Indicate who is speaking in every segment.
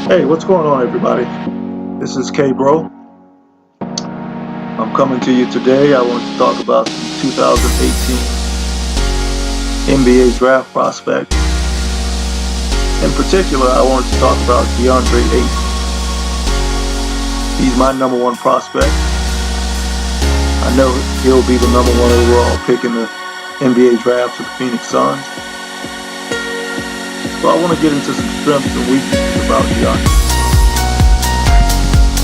Speaker 1: Hey, what's going on, everybody? This is K-Bro. I'm coming to you today. I want to talk about the 2018 NBA draft prospect. In particular, I wanted to talk about Deandre Ayton. He's my number one prospect. I know he'll be the number one overall pick in the NBA draft for the Phoenix Suns. So I want to get into some strengths and weaknesses about Deandre.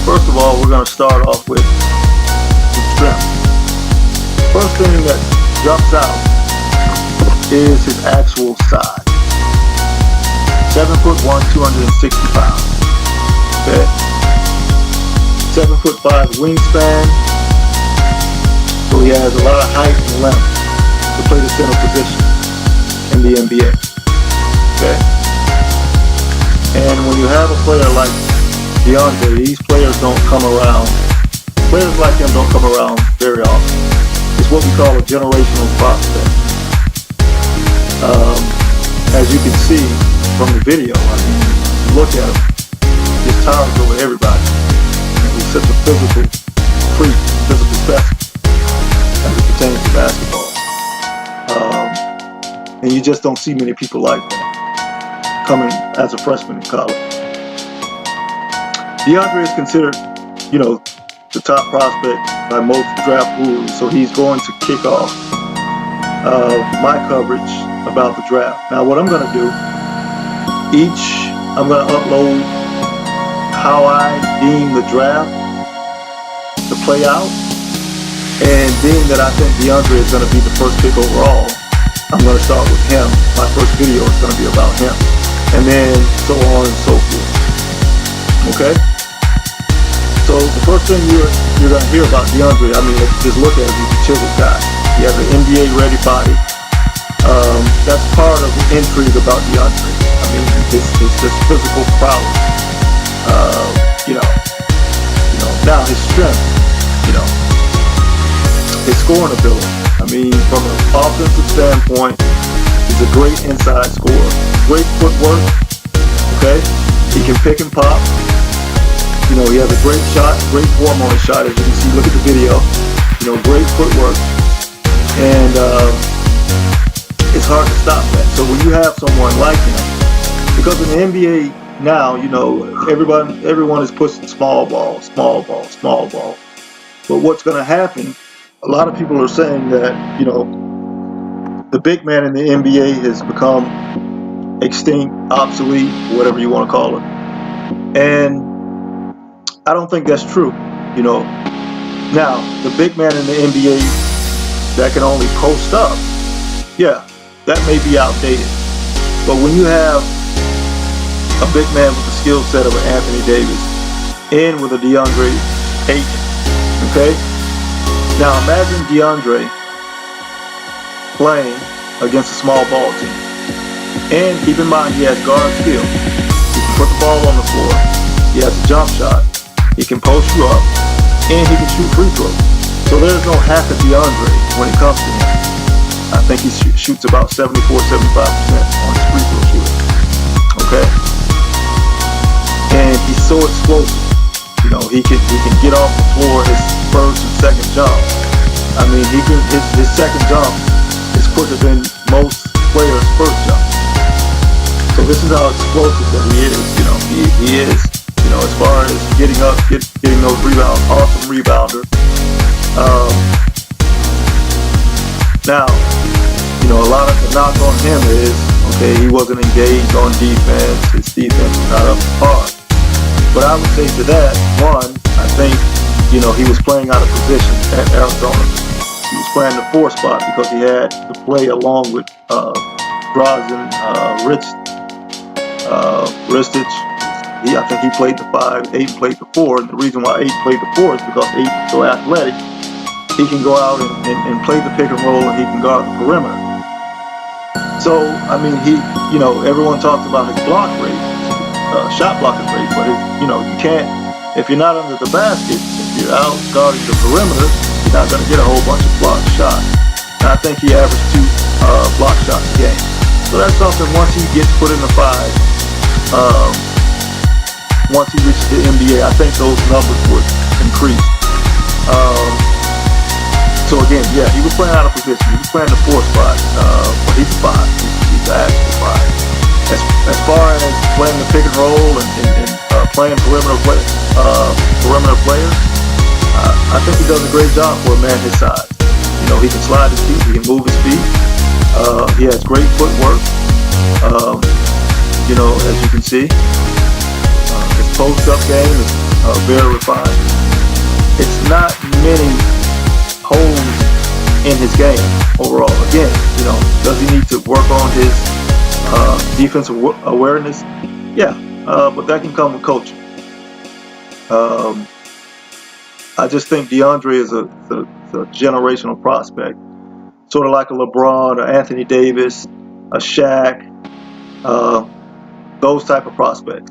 Speaker 1: First of all, we're going to start off with some strengths. First thing that jumps out is his actual size. 7'1", 260 pounds. Okay. 7'5" wingspan. So he has a lot of height and length to play the center position in the NBA. Okay. And when you have a player like Deandre, these players don't come around. Players like him don't come around very often. It's what we call a generational prospect. As you can see from the video, I mean, look at him. He's towers over everybody. And he's such a physical freak, physical specimen as it pertains to basketball. And you just don't see many people like that coming as a freshman in college. Deandre is considered, the top prospect by most draft gurus, so he's going to kick off my coverage about the draft. Now, what I'm going to do, I'm going to upload how I deem the draft to play out, and being that I think Deandre is going to be the first pick overall, I'm going to start with him. My first video is going to be about him, and then so on and so forth. Okay? So the first thing you're going to hear about Deandre, I mean, if you just look at him, he's a chiseled guy. He has an NBA-ready body. That's part of the intrigue about Deandre. I mean, his physical prowess. Now his strength, his scoring ability. I mean, from an offensive standpoint, he's a great inside scorer. Great footwork. Okay, he can pick and pop. He has a great shot, great form on his shot, as you can see. Look at the video. Great footwork. And it's hard to stop that. So when you have someone like him, because in the NBA now, everyone is pushing small ball. But what's going to happen, a lot of people are saying that, the big man in the NBA has become extinct, obsolete, whatever you want to call it. And I don't think that's true, Now, the big man in the NBA that can only post up, yeah, that may be outdated. But when you have a big man with the skill set of an Anthony Davis and with a Deandre Ayton, okay? Now, imagine Deandre playing against a small ball team. And keep in mind, he has guard skill. He can put the ball on the floor. He has a jump shot. He can post you up, and he can shoot free throws. So there's no half of Deandre when it comes to him. I think he shoots about 74-75% on his free throw shooting. Okay? And he's so explosive. He can get off the floor his first and second jump. I mean, his second jump is quicker than most players' first jump. So this is how explosive that he is. He is. As far as getting up, getting those rebounds, awesome rebounder. Now, a lot of the knock on him is, okay, he wasn't engaged on defense. His defense is not up to par. But I would say to that, one, I think, he was playing out of position at Arizona. He was playing the 4 spot because he had to play along with Drazen Ristic. I think he played the 5, Ayton played the 4, and the reason why Ayton played the 4 is because Ayton's so athletic. He can go out and play the pick and roll, and he can guard the perimeter. So, I mean, everyone talks about his block rate, shot blocking rate, but you can't, if you're not under the basket, if you're out guarding the perimeter, you're not going to get a whole bunch of block shots. And I think he averaged 2 block shots a game. So that's something, once he gets put in the 5, once he reaches the NBA, I think those numbers would increase. So again, yeah, he was playing out of position. He was playing the 4 spot, but he's a 5. He's an actual 5. As far as playing the pick and roll and playing perimeter players, I think he does a great job for a man his size. You know, he can slide his feet, he can move his feet. He has great footwork. You know, as you can see, his post-up game is very refined. It's not many holes in his game overall. Again, you know, does he need to work on his defensive awareness? Yeah, but that can come with coaching. I just think Deandre is a generational prospect, sort of like a LeBron, or Anthony Davis, a Shaq, those type of prospects.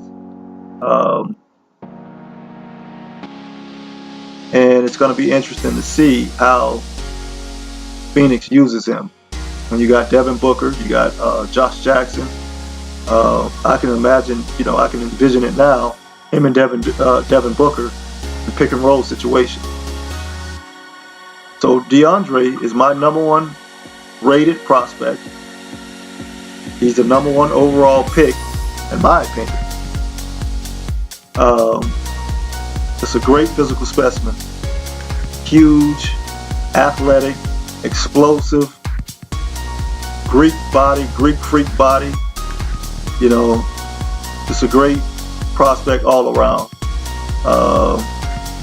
Speaker 1: And it's going to be interesting to see how Phoenix uses him. When you got Devin Booker, you got Josh Jackson. I can imagine, you know, I can envision it now, him and Devin Booker, the pick and roll situation. So Deandre is my #1 rated prospect. He's the #1 overall pick, in my opinion. It's a great physical specimen. Huge, athletic, explosive, Greek freak body. You know, just a great prospect all around.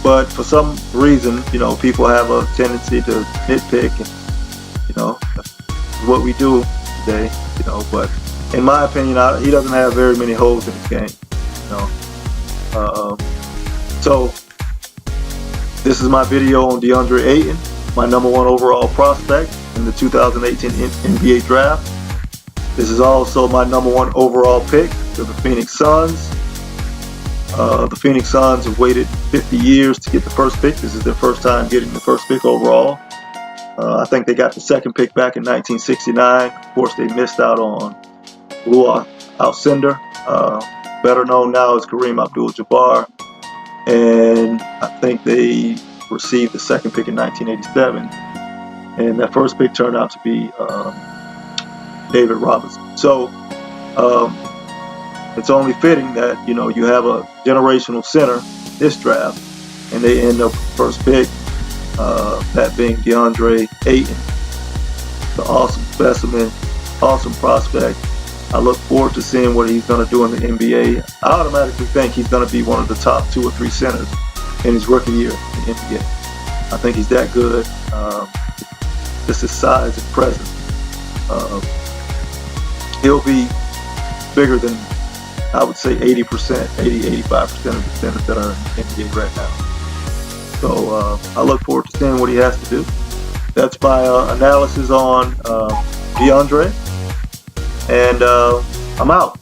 Speaker 1: But for some reason, you know, people have a tendency to nitpick, and you know, that's what we do today. You know, but in my opinion, he doesn't have very many holes in his game. You know, so this is my video on Deandre Ayton, my #1 overall prospect in the 2018 NBA draft. This is also my #1 overall pick to the Phoenix Suns. The Phoenix Suns have waited 50 years to get the first pick. This is their first time getting the first pick overall. I think they got the second pick back in 1969. Of course, they missed out on Lou Alcindor, better known now as Kareem Abdul-Jabbar. And I think they received the second pick in 1987. And that first pick turned out to be David Robinson. So it's only fitting that, you know, you have a generational center this draft, and they end up first pick, that being Deandre Ayton. The awesome specimen, awesome prospect. I look forward to seeing what he's going to do in the NBA. I automatically think he's going to be one of the top 2 or 3 centers in his rookie year in the NBA. I think he's that good. Just his size and presence. He'll be bigger than, I would say, 80%, 85% of the centers that are in the NBA right now. So I look forward to seeing what he has to do. That's my analysis on Deandre. And I'm out.